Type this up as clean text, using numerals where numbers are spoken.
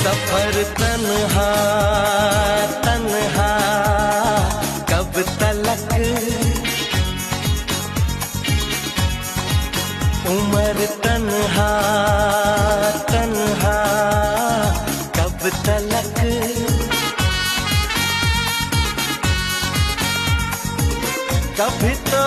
सफर तन्हा तन्हा कब तलक, उम्र तन्हा तन्हा कब तलक। कभी तो